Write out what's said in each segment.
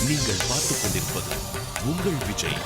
நீங்கள் பார்த்துக் கொண்டிருப்பது உங்கள் விஜய்.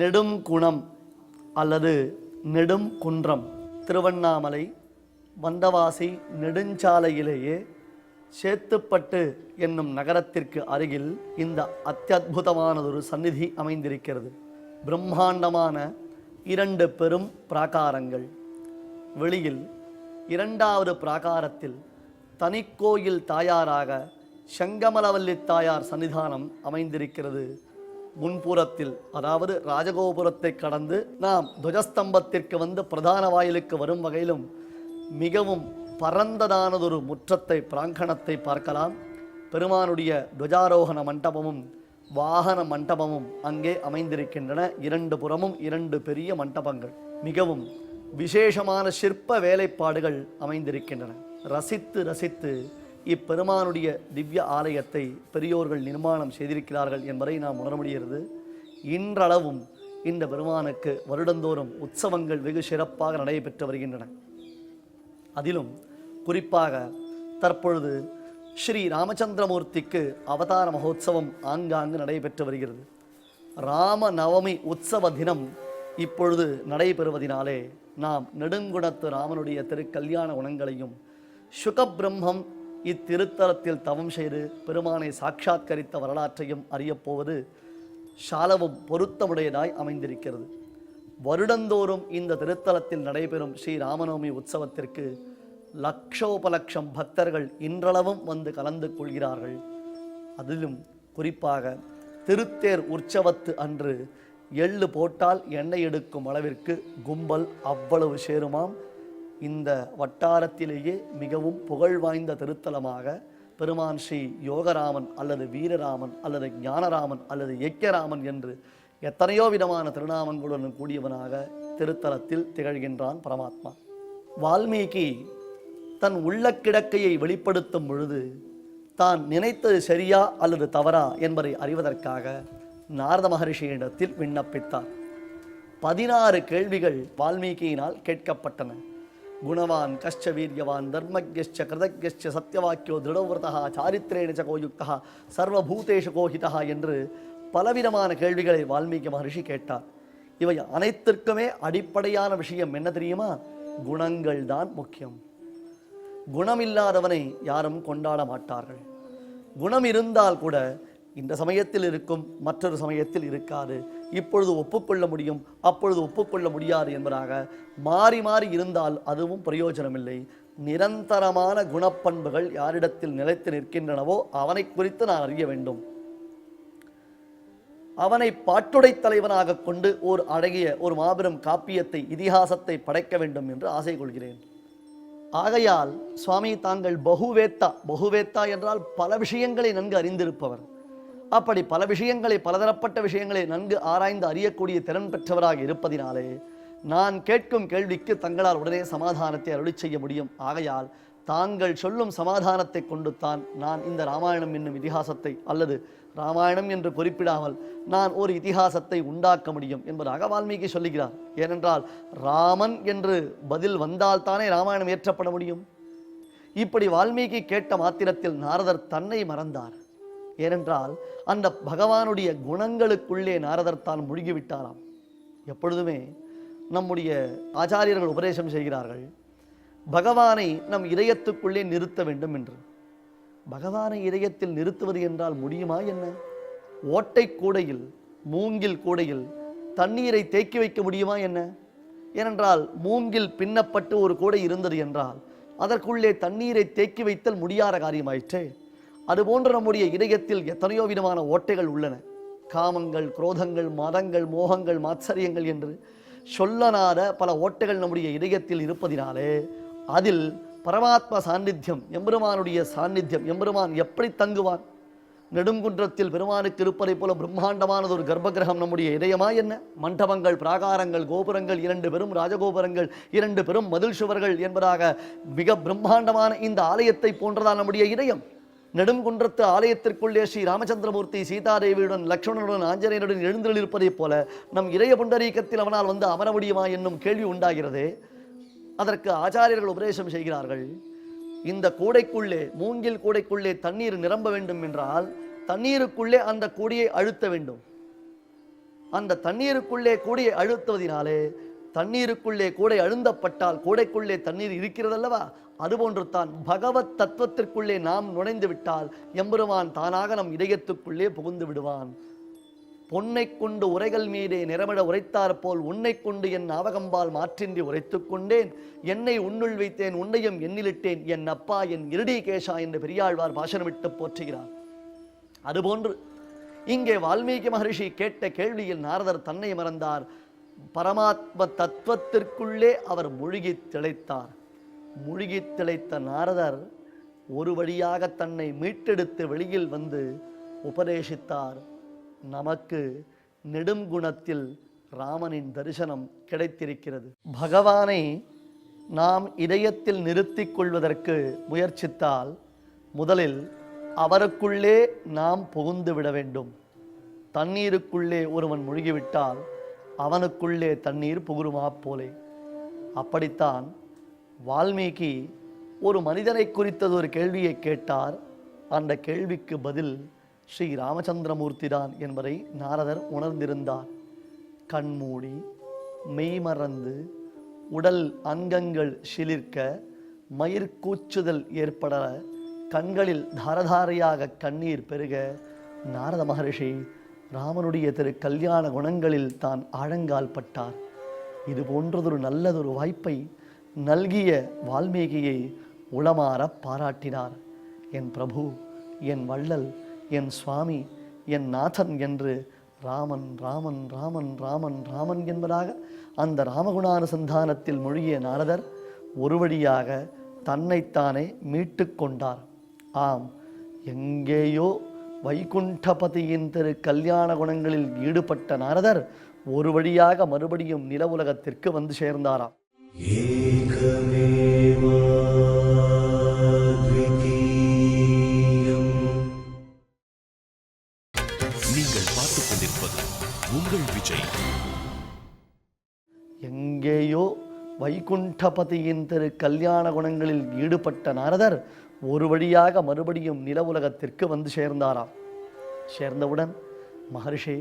நெடும் குணம் அல்லது நெடும் குன்றம் திருவண்ணாமலை வந்தவாசி நெடுஞ்சாலையிலேயே சேத்துப்பட்டு என்னும் நகரத்திற்கு அருகில் இந்த அத்தியுதமானதொரு சந்நிதி அமைந்திருக்கிறது. பிரம்மாண்டமான 2 பெரும் பிராகாரங்கள். வெளியில் 2வது பிராகாரத்தில் தனிக்கோயில் தாயாராக செங்கமலவல்லி தாயார் சன்னிதானம் அமைந்திருக்கிறது. முன்புறத்தில், அதாவது ராஜகோபுரத்தை கடந்து நாம் துவஜஸ்தம்பத்திற்கு வந்து பிரதான வாயிலுக்கு வரும் வகையிலும் மிகவும் பரந்ததானதொரு முற்றத்தை பிராங்கணத்தை பார்க்கலாம். பெருமானுடைய துவஜாரோகண மண்டபமும் வாகன மண்டபமும் அங்கே அமைந்திருக்கின்றன. 2 புறமும் 2 பெரிய மண்டபங்கள், மிகவும் விசேஷமான சிற்ப வேலைப்பாடுகள் அமைந்திருக்கின்றன. ரசித்து ரசித்து இப்பெருமானுடைய திவ்ய ஆலயத்தை பெரியோர்கள் நிர்மாணம் செய்திருக்கிறார்கள் என்பதை நாம் உணர முடிகிறது. இன்றளவும் இந்த பெருமானுக்கு வருடந்தோறும் உற்சவங்கள் வெகு சிறப்பாக நடைபெற்று வருகின்றன. அதிலும் குறிப்பாக தற்பொழுது ஸ்ரீ ராமச்சந்திரமூர்த்திக்கு அவதார மகோத்சவம் ஆங்காங்கு நடைபெற்று வருகிறது. ராம நவமி உற்சவ தினம் இப்பொழுது நடைபெறுவதினாலே நாம் நெடுங்குணத்து ராமனுடைய திருக்கல்யாண குணங்களையும் சுகபிரம்மம் இத்திருத்தலத்தில் தவம் செய்து பெருமானை சாட்சாத்கரித்த வரலாற்றையும் அறியப்போவது சாலவும் பொருத்தமுடையதாய் அமைந்திருக்கிறது. வருடந்தோறும் இந்த திருத்தலத்தில் நடைபெறும் ஸ்ரீ ராமநவமி உற்சவத்திற்கு லட்சோபலட்சம் பக்தர்கள் இன்றளவும் வந்து கலந்து கொள்கிறார்கள். அதிலும் குறிப்பாக திருத்தேர் உற்சவத்து அன்று எள்ளு போட்டால் எண்ணெய் எடுக்கும் அளவிற்கு கும்பல் அவ்வளவு சேருமாம். இந்த வட்டாரத்திலேயே மிகவும் புகழ் வாய்ந்த திருத்தலமாக பெருமான் ஸ்ரீ யோகராமன் அல்லது வீரராமன் அல்லது ஞானராமன் அல்லது யக்கியராமன் என்று எத்தனையோ விதமான திருநாமங்களுடன் கூடியவனாக திருத்தலத்தில் திகழ்கின்றான் பரமாத்மா. வால்மீகி தன் உள்ள கிடக்கையை வெளிப்படுத்தும் பொழுது தான் நினைத்தது சரியா அல்லது தவறா என்பதை அறிவதற்காக நாரத மகரிஷியிடத்தில் விண்ணப்பித்தார். 16 கேள்விகள் வால்மீகியினால் கேட்கப்பட்டன. குணவான் கஷ்ட வீரியவான் தர்மஜ்ஞ கிருதஜ்ஞ சத்யவாக்கியோ திருடவிரதா சாரித்ரேண கோயுக்தா சர்வபூதேஷு கோஹிதா என்று பலவிதமான கேள்விகளை வால்மீகி மகரிஷி கேட்டார். இவை அனைத்திற்குமே அடிப்படையான விஷயம் என்ன தெரியுமா? குணங்கள் தான் முக்கியம். குணமில்லாதவனை யாரும் கொண்டாட மாட்டார்கள். குணம் இருந்தால் கூட இந்த சமயத்தில் இருக்கும், மற்றொரு சமயத்தில் இருக்காது, இப்பொழுது ஒப்புக்கொள்ள முடியும், அப்பொழுது ஒப்புக்கொள்ள முடியாது என்பதாக மாறி மாறி இருந்தால் அதுவும் பிரயோஜனமில்லை. நிரந்தரமான குணப்பண்புகள் யாரிடத்தில் நிலைத்து நிற்கின்றனவோ அவனை குறித்து நான் அறிய வேண்டும். அவனை பாட்டுடை தலைவனாக கொண்டு ஒரு அழகிய ஒரு மாபெரும் காப்பியத்தை, இதிகாசத்தை படைக்க வேண்டும் என்று ஆசை கொள்கிறேன். ஆகையால் சுவாமி தாங்கள் பகுவேத்தா என்றால் பல விஷயங்களை நன்கு அறிந்திருப்பவர். அப்படி பல விஷயங்களை, பலதரப்பட்ட விஷயங்களை நன்கு ஆராய்ந்து அறியக்கூடிய திறன் பெற்றவராக இருப்பதினாலே நான் கேட்கும் கேள்விக்கு தங்களால் உடனே சமாதானத்தை அருளி செய்ய முடியும். ஆகையால் தாங்கள் சொல்லும் சமாதானத்தை கொண்டுத்தான் நான் இந்த ராமாயணம் என்னும் இதிகாசத்தை, அல்லது ராமாயணம் என்று குறிப்பிடாமல் நான் ஒரு இதிகாசத்தை உண்டாக்க முடியும் என்பதாக வால்மீகி சொல்லுகிறார். ஏனென்றால் ராமன் என்று பதில் வந்தால்தானே ராமாயணம் இயற்றப்பட முடியும். இப்படி வால்மீகி கேட்ட மாத்திரத்தில் நாரதர் தன்னை மறந்தார். ஏனென்றால் அந்த பகவானுடைய குணங்களுக்குள்ளே நாரதர் தான் முழுகிவிட்டாராம். எப்பொழுதுமே நம்முடைய ஆச்சாரியர்கள் உபதேசம் செய்கிறார்கள், பகவானை நம் இதயத்துக்குள்ளே நிறுத்த வேண்டும் என்று. பகவானை இதயத்தில் நிறுத்துவது என்றால் முடியுமா என்ன? ஓட்டை கூடையில், மூங்கில் கூடையில் தண்ணீரை தேக்கி வைக்க முடியுமா என்ன? ஏனென்றால் மூங்கில் பின்னப்பட்டு ஒரு கூடை இருந்தது என்றால் அதற்குள்ளே தண்ணீரை தேக்கி வைத்தல் முடியாத காரியமாயிற்றே. அதுபோன்ற நம்முடைய இதயத்தில் எத்தனையோ விதமான ஓட்டைகள் உள்ளன. காமங்கள், குரோதங்கள், மதங்கள், மோகங்கள், மாத்சரியங்கள் என்று சொல்லனாத பல ஓட்டைகள் நம்முடைய இதயத்தில் இருப்பதினாலே அதில் பரமாத்மா சாநித்தியம், எம்பெருமானுடைய சாநித்தியம், எம்பெருமான் எப்படி தங்குவான்? நெடுங்குன்றத்தில் பெருமானுக்கு இருப்பதை போல பிரம்மாண்டமானது ஒரு கர்ப்பகிரகம் நம்முடைய இதயமா என்ன? மண்டபங்கள், பிராகாரங்கள், கோபுரங்கள், 2 பெரும் ராஜகோபுரங்கள், 2 பெரும் மதில் சுவர்கள் என்பதாக மிக பிரம்மாண்டமான இந்த ஆலயத்தை போன்றதான் நம்முடைய இதயம். நெடுங்குன்றத்து ஆலயத்திற்குள்ளே ஸ்ரீ ராமச்சந்திரமூர்த்தி சீதாதேவியுடன் லக்ஷ்மணனுடன் ஆஞ்சநேயருடன் எழுந்தருளிருப்பதைப் போல நம் இதய புண்டரீகத்தில் அவனால் வந்து அமர முடியுமா என்னும் கேள்வி உண்டாகிறது. அதற்கு ஆச்சாரியர்கள் உபதேசம் செய்கிறார்கள். இந்த கூடைக்குள்ளே, மூங்கில் கூடைக்குள்ளே தண்ணீர் நிரம்ப வேண்டும் என்றால் தண்ணீருக்குள்ளே அந்த கூடையை அழுத்த வேண்டும். அந்த தண்ணீருக்குள்ளே கூடையை அழுத்துவதினாலே தண்ணீருக்குள்ளே கூடை அழுந்தப்பட்டால் கூடைக்குள்ளே தண்ணீர் இருக்கிறதல்லவா, அதுபோன்று தான் பகவத் தத்துவத்திற்குள்ளே நாம் நுழைந்து விட்டால் எம்பெருமான் தானாக நம் இதயத்துக்குள்ளே புகுந்து விடுவான். பொன்னை கொண்டு உரைகள் மீதே நிறமிட உரைத்தார் போல் உன்னை கொண்டு என் நாவகம்பால் மாற்றின்றி உரைத்துக் கொண்டேன், என்னை உன்னுள் வைத்தேன் உன்னையும் எண்ணிலிட்டேன், என் அப்பா என் இருடி கேஷா என்று பெரியாழ்வார் பாஷணமிட்டு போற்றுகிறார். அதுபோன்று இங்கே வால்மீகி மகரிஷி கேட்ட கேள்வியில் நாரதர் தன்னை மறந்தார். பரமாத்ம தத்துவத்திற்குள்ளே அவர் மூழ்கி திளைத்தார். மூழ்கி திளைத்த நாரதர் ஒரு வழியாக தன்னை மீட்டெடுத்து வெளியில் வந்து உபதேசித்தார். நமக்கு நெடுங்குணத்தில் ராமனின் தரிசனம் கிடைத்திருக்கிறது. பகவானை நாம் இதயத்தில் நிறுத்திக் கொள்வதற்கு முயற்சித்தால் முதலில் அவருக்குள்ளே நாம் புகுந்து விட வேண்டும். தண்ணீருக்குள்ளே ஒருவன் முழுகிவிட்டால் அவனுக்குள்ளே தண்ணீர் புகுருமா போலே. அப்படித்தான் வால்மீகி ஒரு மனிதனை குறித்தது ஒரு கேள்வியை கேட்டார். அந்த கேள்விக்கு பதில் ஸ்ரீ ராமச்சந்திரமூர்த்தி தான் என்பதை நாரதர் உணர்ந்திருந்தார். கண்மூடி மெய்மறந்து உடல் அங்கங்கள் சிலிர்க்க மயிர்கூச்சுதல் ஏற்பட கண்களில் தாரதாரையாக கண்ணீர் பெருக நாரத மகரிஷி ராமனுடைய திரு கல்யாண குணங்களில் தான் ஆழங்கால் பட்டார். இது போன்றதொரு நல்லதொரு வாய்ப்பை நல்கிய வால்மீகியை உளமாற பாராட்டினார். என் பிரபு, என் வள்ளல், என் சுவாமி, என் நாதன் என்று ராமன் ராமன் ராமன் ராமன் ராமன் என்பதாக அந்த ராமகுணானுசந்தானத்தில் மூழ்கிய நாரதர் ஒரு வழியாக தன்னைத்தானே மீட்டு கொண்டார். ஆம், எங்கேயோ வைகுண்டபதியின் திரு கல்யாண குணங்களில் ஈடுபட்ட நாரதர் ஒரு வழியாக மறுபடியும் நில உலகத்திற்கு வந்து சேர்ந்தாராம். நீங்கள் பார்த்துக் கொண்டிருப்பது உங்கள் விஜய். எங்கேயோ வைகுண்டபதியின் திரு கல்யாண குணங்களில் ஈடுபட்ட நாரதர் ஒரு வழியாக மறுபடியும் நில உலகத்திற்கு வந்து சேர்ந்தாராம். சேர்ந்தவுடன், மகர்ஷி,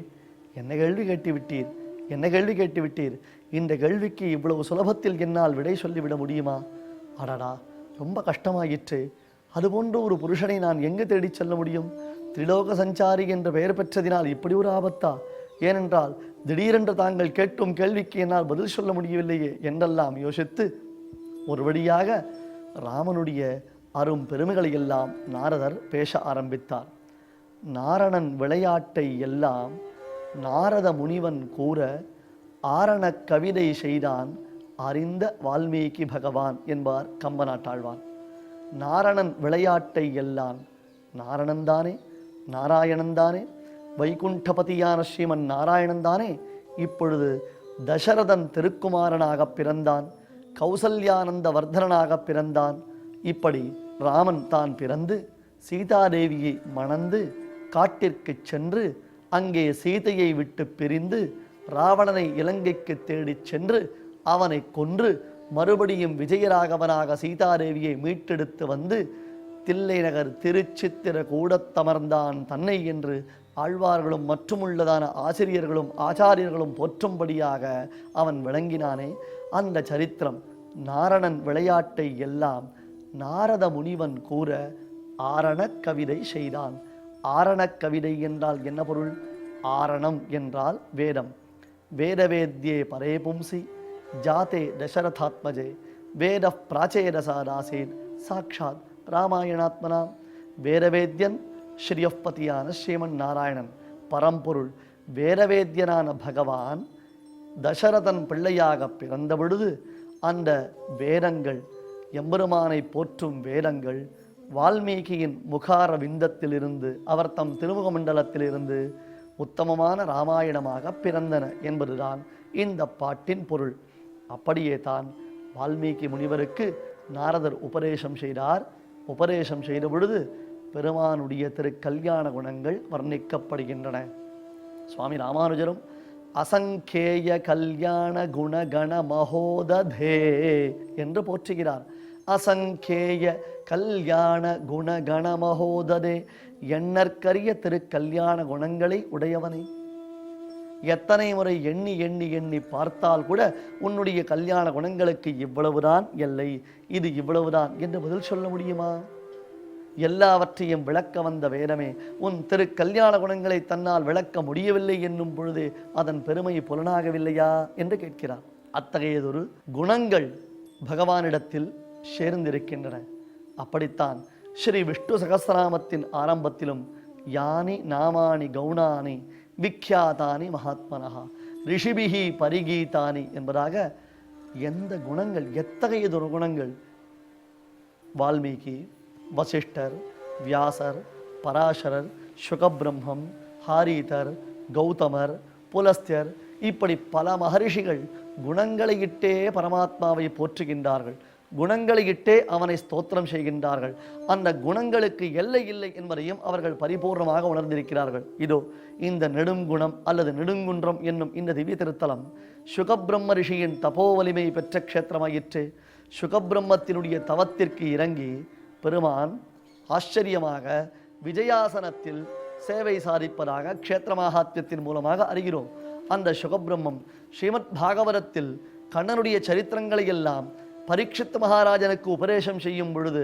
என்ன கேள்வி கேட்டுவிட்டீர், என்ன கேள்வி கேட்டுவிட்டீர், இந்த கேள்விக்கு இவ்வளவு சுலபத்தில் என்னால் விடை சொல்லிவிட முடியுமா? அடடா, ரொம்ப கஷ்டமாயிற்று. அதுபோன்ற ஒரு புருஷனை நான் எங்கு தேடிச் செல்ல முடியும்? திரிலோக சஞ்சாரி என்ற பெயர் பெற்றதினால் இப்படி ஒரு ஆபத்தா? ஏனென்றால் திடீரென்று தாங்கள் கேட்கும் கேள்விக்கு என்னால் பதில் சொல்ல முடியவில்லையே என்றெல்லாம் யோசித்து ஒரு வழியாக ராமனுடைய அரும் பெருமைகளை எல்லாம் நாரதர் பேச ஆரம்பித்தார். நாரணன் விளையாட்டை எல்லாம் நாரத முனிவன் கூற ஆரண கவிதை செய்தான் அறிந்த வால்மீகி பகவான் என்பார் கம்பநாட்டாழ்வான். நாரணன் விளையாட்டை எல்லாம் நாரணன்தானே, நாராயணன்தானே, வைகுண்டபதியான ஸ்ரீமன் நாராயணன்தானே இப்பொழுது தசரதன் திருக்குமாரனாக பிறந்தான், கௌசல்யானந்த வர்தனாக பிறந்தான். இப்படி ராமன் தான் பிறந்து சீதாதேவியை மணந்து காட்டிற்கு சென்று அங்கே சீதையை விட்டு பிரிந்து ராவணனை இலங்கைக்கு தேடிச் சென்று அவனை கொன்று மறுபடியும் விஜயராகவனாக சீதாதேவியை மீட்டெடுத்து வந்து தில்லை நகர் திருச்சித்திர கூடத்தமர்ந்தான் தன்னை என்று ஆழ்வார்களும் மற்றுமுள்ளதான ஆசிரியர்களும் ஆச்சாரியர்களும் போற்றும்படியாக அவன் விளங்கினானே. அந்த சரித்திரம் நாரணன் விளையாட்டை எல்லாம் நாரத முனிவன் கூற ஆரண கவிதை செய்தான். ஆரண கவிதை என்றால் என்ன பொருள்? ஆரணம் என்றால் வேதம். வேதவேத்யே பரே பும்சி ஜாதே தசரதாத்மஜே வேத பிராச்சேதசாதாசேன் சாட்சாத் ராமாயணாத்மனாம். வேதவேத்யன் ஸ்ரீயப்பதியான ஸ்ரீமன் நாராயணன் பரம்பொருள். வேதவேத்யனான பகவான் தசரதன் பிள்ளையாக பிறந்த பொழுது அந்த வேதங்கள், எம்பெருமானை போற்றும் வேதங்கள் வால்மீகியின் முகார விந்தத்திலிருந்து அவர் தம் திருமுக மண்டலத்திலிருந்து உத்தமமான இராமாயணமாக பிறந்தன என்பதுதான் இந்த பாட்டின் பொருள். அப்படியே தான் வால்மீகி முனிவருக்கு நாரதர் உபதேசம் செய்தார். உபதேசம் செய்த பொழுது பெருமானுடைய திருக்கல்யாண குணங்கள் வர்ணிக்கப்படுகின்றன. சுவாமி ராமானுஜரும் அசங்கேய கல்யாண குணகண மகோததே என்று போற்றுகிறார். அசங்கேய கல்யாண குணகண மகோததே, எண்ணற்கரிய திருக்கல்யாண குணங்களை உடையவனே, எத்தனை முறை எண்ணி எண்ணி எண்ணி பார்த்தால் கூட உன்னுடைய கல்யாண குணங்களுக்கு இவ்வளவுதான் எல்லை, இது இவ்வளவுதான் என்று பதில் சொல்ல முடியுமா? எல்லாவற்றையும் விளக்க வந்த வேதமே உன் திருக்கல்யாண குணங்களை தன்னால் விளக்க முடியவில்லை என்னும் பொழுது அதன் பெருமை புலனாகவில்லையா என்று கேட்கிறார். அத்தகையதொரு குணங்கள் பகவானிடத்தில் சேர்ந்திருக்கின்றன. அப்படித்தான் ஸ்ரீ விஷ்ணு சகஸ்ரநாமத்தின் ஆரம்பத்திலும் யானி நாமானி கௌணானி விக்யாதானி மகாத்மனஹா ரிஷிபிஹி பரிகீதானி என்பதாக எந்த குணங்கள், எத்தகையதொரு குணங்கள் வால்மீகி, வசிஷ்டர், வியாசர், பராசரர், சுகபிரம்மம், ஹாரீதர், கௌதமர், புலஸ்தியர் இப்படி பல மகரிஷிகள் குணங்களை இட்டே பரமாத்மாவை போற்றுகின்றார்கள். குணங்களை இட்டே அவனை ஸ்தோத்திரம் செய்கின்றார்கள். அந்த குணங்களுக்கு எல்லை இல்லை என்பதையும் அவர்கள் பரிபூர்ணமாக உணர்ந்திருக்கிறார்கள். இதோ இந்த நெடுங்குணம் அல்லது நெடுங்குன்றம் என்னும் இந்த திவ்ய திருத்தலம் சுகபிரம்ம ரிஷியின் தபோ வலிமை பெற்ற க்ஷேத்திரமாயிற்று. சுகபிரம்மத்தினுடைய தவத்திற்கு இறங்கி பெருமான் ஆச்சரியமாக விஜயாசனத்தில் சேவை சாதிப்பதாக க்ஷேத்திர மகாத்மியத்தின் மூலமாக அறிகிறோம். அந்த சுகபிரம்மம் ஸ்ரீமத் பாகவதத்தில் கண்ணனுடைய சரித்திரங்களை எல்லாம் பரீட்சித் மகாராஜனுக்கு உபதேசம் செய்யும் பொழுது,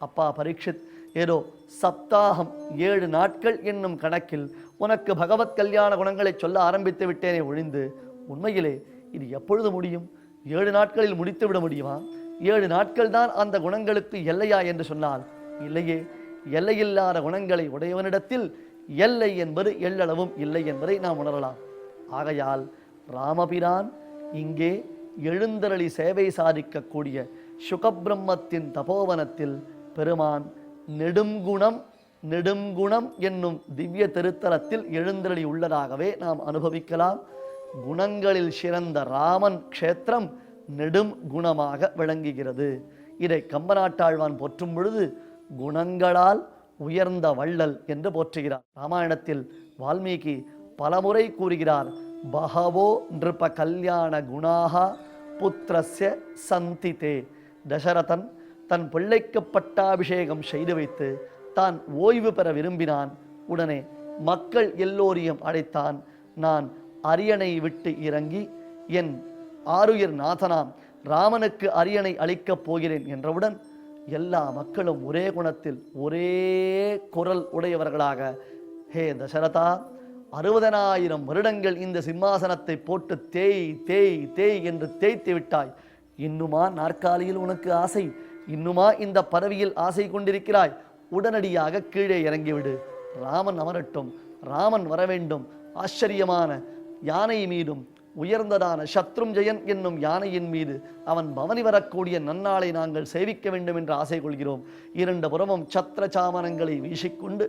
அப்பா பரீட்சித், ஏதோ சப்தாகம் 7 நாட்கள் என்னும் கணக்கில் உனக்கு பகவத் கல்யாண குணங்களை சொல்ல ஆரம்பித்து விட்டேனே ஒழிந்து உண்மையிலே இது எப்பொழுது முடியும்? 7 நாட்களில் முடித்து விட முடியுமா? 7 நாட்கள் தான் அந்த குணங்களுக்கு எல்லையா என்று சொன்னால் இல்லையே. எல்லையில்லாத குணங்களை உடையவனிடத்தில் எல்லை என்பது எள்ளளவும் இல்லை என்பதை நாம் உணரலாம். ஆகையால் ராமபிரான் இங்கே எழுந்தருளி சேவை சாதிக்கக்கூடிய சுகபிரம்மத்தின் தபோவனத்தில் பெருமான் நெடுங்குணம் என்னும் திவ்ய திருத்தலத்தில் எழுந்தருளி உள்ளதாகவே நாம் அனுபவிக்கலாம். குணங்களில் சிறந்த ராமன் க்ஷேத்திரம் நெடும் குணமாக விளங்குகிறது. இதை கம்பநாட்டாழ்வான் போற்றும் பொழுது குணங்களால் உயர்ந்த வள்ளல் என்று போற்றுகிறார். ராமாயணத்தில் வால்மீகி பலமுறை கூறுகிறார், பகவோ நிருப கல்யாண குணாக புத்திரஸ்ய சந்திதே. தசரதன் தன் பிள்ளைக்கு பட்டாபிஷேகம் செய்து வைத்து தான் ஓய்வு பெற விரும்பினான். உடனே மக்கள் எல்லோரையும் அழைத்தான். நான் அரியணை விட்டு இறங்கி என் ஆருயிர் நாதனாம் ராமனுக்கு அரியணை அளிக்கப் போகிறேன் என்றவுடன் எல்லா மக்களும் ஒரே குணத்தில் ஒரே குரல் உடையவர்களாக, ஹே தசரதா, 60,000 வருடங்கள் இந்த சிம்மாசனத்தை போட்டு தேய் தேய் தேய் என்று தேய்த்து விட்டாய். இன்னுமா நாற்காலியில் உனக்கு ஆசை? இன்னுமா இந்த பதவியில் ஆசை கொண்டிருக்கிறாய்? உடனடியாக கீழே இறங்கிவிடு. ராமன் அமரட்டும், ராமன் வர வேண்டும். ஆச்சரியமான யானை மீதும் உயர்ந்ததான சத்ருஞ்சயன் என்னும் யானையின் மீது அவன் பவனி வரக்கூடிய நன்னாளை நாங்கள் சேவிக்க வேண்டும் என்று ஆசை கொள்கிறோம். 2 புறமும் சத்திர சாமனங்களை வீசிக்கொண்டு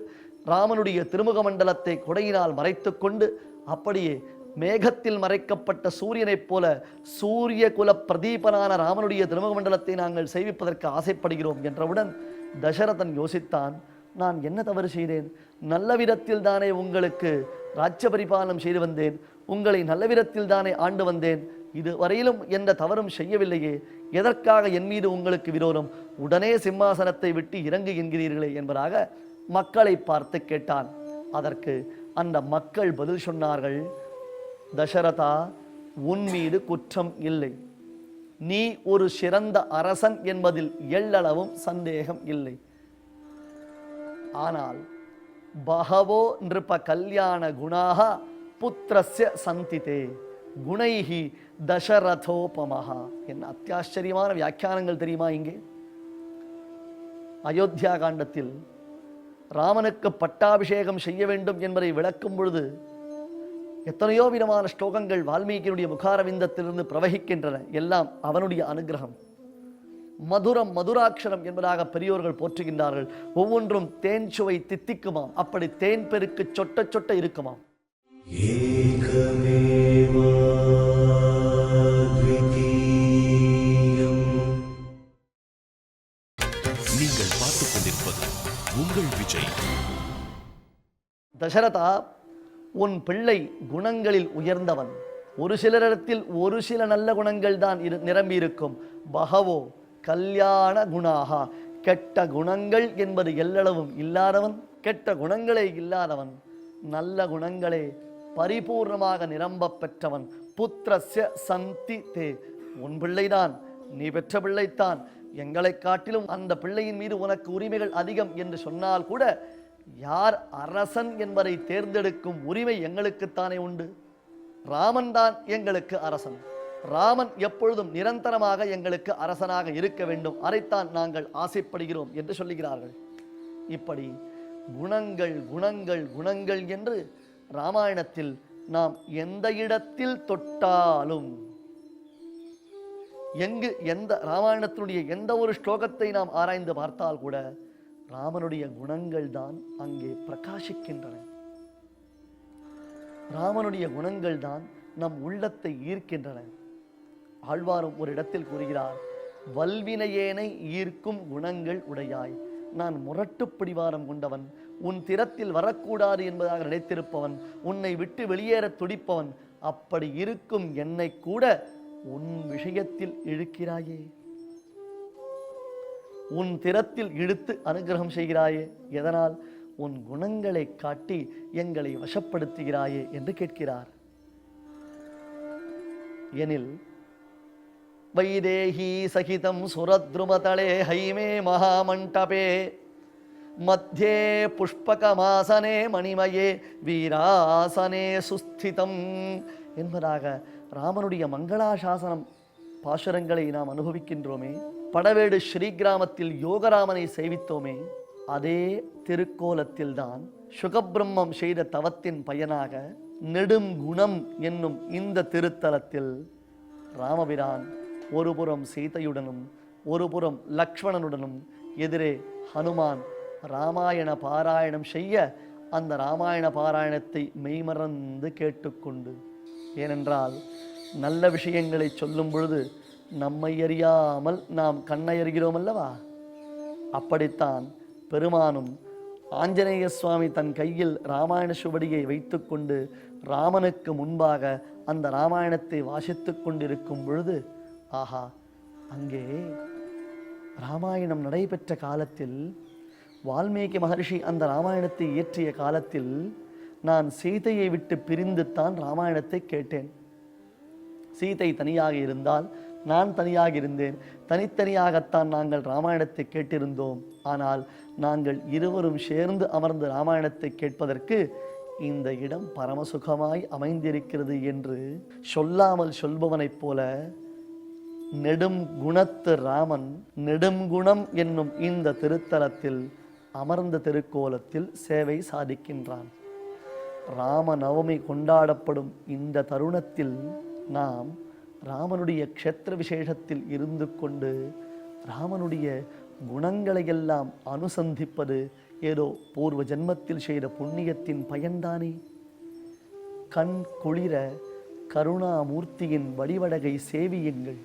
ராமனுடைய திருமுக மண்டலத்தை கொடையினால் மறைத்து கொண்டு அப்படியே மேகத்தில் மறைக்கப்பட்ட சூரியனைப் போல சூரிய குல பிரதீபனான ராமனுடைய திருமுக மண்டலத்தை நாங்கள் சேவிப்பதற்கு ஆசைப்படுகிறோம் என்றவுடன் தசரதன் யோசித்தான், நான் என்ன தவறு செய்தேன்? நல்ல விதத்தில் தானே உங்களுக்கு ராஜ்ய பரிபாலனம் செய்து வந்தேன், உங்களை நல்ல விதத்தில் தானே ஆண்டு வந்தேன், இதுவரையிலும் எந்த தவறும் செய்யவில்லையே, எதற்காக என் மீது உங்களுக்கு விரோதம்? உடனே சிம்மாசனத்தை விட்டு இறங்கு என்கிறீர்களே என்பதாக மக்களை பார்த்து கேட்டான். அதற்கு அந்த மக்கள் பதில் சொன்னார்கள், தசரதா, உன் மீது குற்றம் இல்லை, நீ ஒரு சிறந்த அரசன் என்பதில் எள்ளளவும் சந்தேகம் இல்லை. ஆனால் பகவோ நிருப கல்யாண குணாக புத்திரஸ்ய சந்திதே குணைஹி தசரதோபமஹா. என்ன அத்தியாச்சரியமான வியாக்கியானங்கள் தெரியுமா? இங்கே அயோத்தியா காண்டத்தில் ராமனுக்கு பட்டாபிஷேகம் செய்ய வேண்டும் என்பதை விளக்கும் பொழுது எத்தனையோ விதமான ஸ்லோகங்கள் வால்மீகியினுடைய முகாரவிந்தத்திலிருந்து பிரவகிக்கின்றன. எல்லாம் அவனுடைய அனுகிரகம். மதுரம் மதுராட்சரம் என்பதாக பெரியோர்கள் போற்றுகின்றார்கள். ஒவ்வொன்றும் தேன் சுவை தித்திக்குமாம். அப்படி தேன் பெருக்கு சொட்ட சொட்ட இருக்குமாம். நீங்கள் பார்த்துக் கொண்டிருப்பது உங்கள் விஜய். தசரதா, உன் பிள்ளை குணங்களில் உயர்ந்தவன். ஒரு சிலரிடத்தில் ஒரு சில நல்ல குணங்கள் தான் நிரம்பி இருக்கும். பகவோ கல்யாண குணாகா, கெட்ட குணங்கள் என்பது எல்லளவும் இல்லாதவன், கெட்ட குணங்களே இல்லாதவன், நல்ல குணங்களே பரிபூர்ணமாக நிரம்ப பெற்றவன். புத்திரஸ்ய சந்தி தே, உன் பிள்ளைதான், நீ பெற்ற பிள்ளைத்தான். எங்களை காட்டிலும் அந்த பிள்ளையின் மீது உனக்கு உரிமைகள் அதிகம் என்று சொன்னால் கூட யார் அரசன் என்பதை தேர்ந்தெடுக்கும் உரிமை எங்களுக்குத்தானே உண்டு. ராமன் தான் எங்களுக்கு அரசன். ராமன் எப்பொழுதும் நிரந்தரமாக எங்களுக்கு அரசனாக இருக்க வேண்டும். அதைத்தான் நாங்கள் ஆசைப்படுகிறோம் என்று சொல்லுகிறார்கள். இப்படி குணங்கள் குணங்கள் குணங்கள் என்று ராமாயணத்தில் நாம் எந்த இடத்தில் தொட்டாலும், எந்த ராமாயணத்தினுடைய எந்த ஒரு ஸ்லோகத்தை நாம் ஆராய்ந்து பார்த்தால் கூட ராமனுடைய குணங்கள் தான் அங்கே பிரகாசிக்கின்றன. ராமனுடைய குணங்கள் தான் நம் உள்ளத்தை ஈர்க்கின்றன. ஆழ்வாரும் ஒரு இடத்தில் கூறுகிறார், வல்வினையேனை ஈர்க்கும் குணங்கள் உடையாய். நான் முரட்டு பிடிவாரம் கொண்டவன், உன் திறத்தில் வரக்கூடாது என்பதாக நினைத்திருப்பவன், உன்னை விட்டு வெளியேற துடிப்பவன். அப்படி இருக்கும் என்னை கூட உன் விஷயத்தில் இழுக்கிறாயே, உன் திறத்தில் இழுத்து அனுகிரகம் செய்கிறாயே. எதனால்? உன் குணங்களை காட்டி எங்களை வசப்படுத்துகிறாயே என்று கேட்கிறார். எனில் வைதேகி சகிதம் சுரத்ருமதளே ஹைமே மகாமண்டபே மத்தியே புஷ்பகமாசனே மணிமயே வீராசனே சுஸ்திதம் என்பதாக ராமனுடைய மங்களாசாசனம் பாசுரங்களை நாம் அனுபவிக்கின்றோமே. படவேடு ஸ்ரீகிராமத்தில் யோகராமனை சேவித்தோமே, அதே திருக்கோலத்தில்தான் சுகபிரம்மம் செய்த தவத்தின் பயனாக நெடும் குணம் என்னும் இந்த திருத்தலத்தில் ராமபிரான் ஒருபுறம் சீதையுடனும் ஒருபுறம் லக்ஷ்மணனுடனும் எதிரே ஹனுமான் ராமாயண பாராயணம் செய்ய அந்த ராமாயண பாராயணத்தை மெய்மறந்து கேட்டுக்கொண்டு, ஏனென்றால் நல்ல விஷயங்களை சொல்லும் பொழுது நம்மை அறியாமல் நாம் கண்ணை அறிகிறோம் அல்லவா? அப்படித்தான் பெருமானும் ஆஞ்சநேய சுவாமி தன் கையில் ராமாயண சுவடியை வைத்துக்கொண்டு ராமனுக்கு முன்பாக அந்த ராமாயணத்தை வாசித்து கொண்டிருக்கும் பொழுது, ஆஹா, அங்கே ராமாயணம் நடைபெற்ற காலத்தில் வால்மீகி மகர்ஷி அந்த ராமாயணத்தை இயற்றிய காலத்தில் நான் சீதையை விட்டு பிரிந்துத்தான் ராமாயணத்தை கேட்டேன். சீதை தனியாக இருந்தால் நான் தனியாக இருந்தேன். தனித்தனியாகத்தான் நாங்கள் ராமாயணத்தை கேட்டிருந்தோம். ஆனால் நாங்கள் இருவரும் சேர்ந்து அமர்ந்து ராமாயணத்தை கேட்பதற்கு இந்த இடம் பரமசுகமாய் அமைந்திருக்கிறது என்று சொல்லாமல் சொல்பவனைப் போல நெடும் குணத்து ராமன் நெடும் குணம் என்னும் இந்த திருத்தலத்தில் அமர்ந்த திருக்கோலத்தில் சேவை சாதிக்கின்றான். ராம நவமி கொண்டாடப்படும் இந்த தருணத்தில் நாம் ராமனுடைய க்ஷேத்திர விசேஷத்தில் இருந்து கொண்டு ராமனுடைய குணங்களையெல்லாம் அனுசந்திப்பது ஏதோ பூர்வ ஜென்மத்தில் செய்த புண்ணியத்தின் பயன்தானே. கண் குளிர கருணாமூர்த்தியின் வடிவடகை சேவியுங்கள்.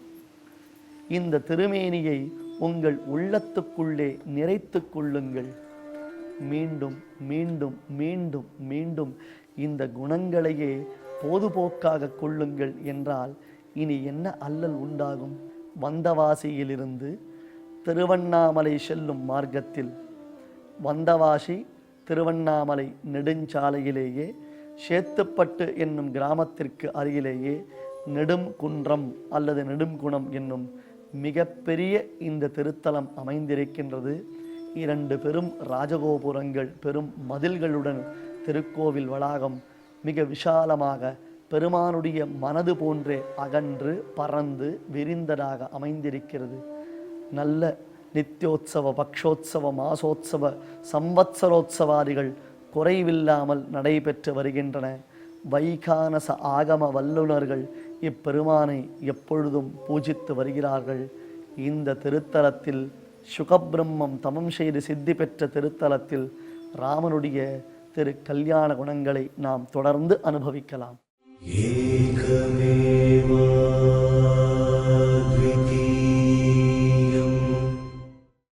இந்த திருமேனியை உங்கள் உள்ளத்துக்குள்ளே நிறைத்து கொள்ளுங்கள். மீண்டும் மீண்டும் மீண்டும் மீண்டும் இந்த குணங்களையே பொதுபோக்காக கொள்ளுங்கள் என்றால் இனி என்ன அல்லல் உண்டாகும்? வந்தவாசியிலிருந்து திருவண்ணாமலை செல்லும் மார்க்கத்தில் வந்தவாசி திருவண்ணாமலை நெடுஞ்சாலையிலேயே சேத்துப்பட்டு என்னும் கிராமத்திற்கு அருகிலேயே நெடும் குன்றம் அல்லது நெடுங்குணம் என்னும் மிகப்பெரிய இந்த திருத்தலம் அமைந்திருக்கின்றது. 2 பெரும் ராஜகோபுரங்கள், பெரும் மதில்களுடன் திருக்கோவில் வளாகம் மிக விஷாலமாக பெருமானுடைய மனது போன்றே அகன்று பறந்து விரிந்ததாக அமைந்திருக்கிறது. நல்ல நித்தியோத்சவ, பக்ஷோத்சவ, மாசோத்சவ, சம்வத்சரோத்சவாதிகள் குறைவில்லாமல் நடைபெற்று வருகின்றன. வைகானச ஆகம வல்லுநர்கள் இப்பெருமானை எப்பொழுதும் பூஜித்து வருகிறார்கள். இந்த திருத்தலத்தில் சுகபிரம்மம் தமம் செய்து சித்தி பெற்ற திருத்தலத்தில் ராமனுடைய திரு கல்யாண குணங்களை நாம் தொடர்ந்து அனுபவிக்கலாம்.